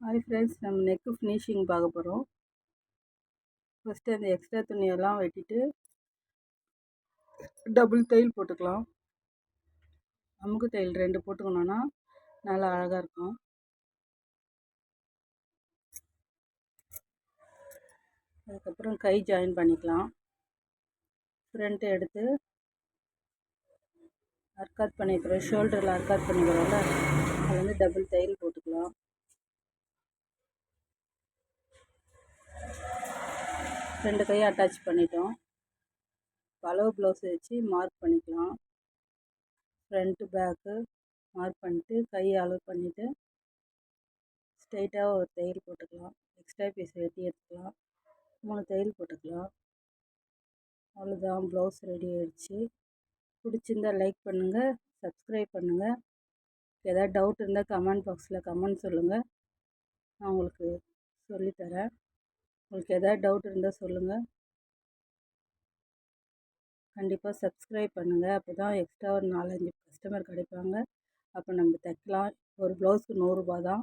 Hi friends, நம்ம neck finishing பார்க்க போகிறோம். ஃபஸ்ட்டு அந்த எக்ஸ்ட்ரா துணியெல்லாம் வெட்டிட்டு டபுள் தையல் போட்டுக்கலாம். அமுக்கு தையல் 2 போட்டுக்கணுன்னா நல்லா அழகாக இருக்கும். அதுக்கப்புறம் கை ஜாயின் பண்ணிக்கலாம். ஃப்ரண்ட்டு எடுத்து அர்க்காத் பண்ணிக்கிறோம், ஷோல்டரில் அர்க்காத் பண்ணிக்கிறோம்ல, அது வந்து டபுள் தையல் போட்டுக்கலாம். 2 கையை அட்டாச் பண்ணிட்டோம். அளவு ப்ளவுஸ் வச்சு மார்க் பண்ணிக்கலாம். ஃப்ரண்ட்டு பேக்கு மார்க் பண்ணிட்டு கையை அளவு பண்ணிவிட்டு ஸ்ட்ரைட்டாக ஒரு தையல் போட்டுக்கலாம். எக்ஸ்ட்ரா பீஸ் வெட்டி எடுத்துக்கலாம். 3 தையல் போட்டுக்கலாம். அவ்வளோதான், ப்ளவுஸ் ரெடி ஆகிடுச்சு. பிடிச்சிருந்தால் லைக் பண்ணுங்கள், சப்ஸ்கிரைப் பண்ணுங்கள். ஏதாவது டவுட் இருந்தால் கமெண்ட் பாக்ஸில் கமெண்ட் சொல்லுங்கள், நான் உங்களுக்கு சொல்லித்தரேன். உங்களுக்கு எதாவது டவுட் இருந்தால் சொல்லுங்கள். கண்டிப்பாக சப்ஸ்கிரைப் பண்ணுங்கள். அப்போ தான் எக்ஸ்ட்ரா ஒரு 4-5 கஸ்டமர் கிடைப்பாங்க. அப்போ நம்ம தைக்கலாம். ஒரு ப்ளவுஸ்க்கு 100 ரூபா தான்.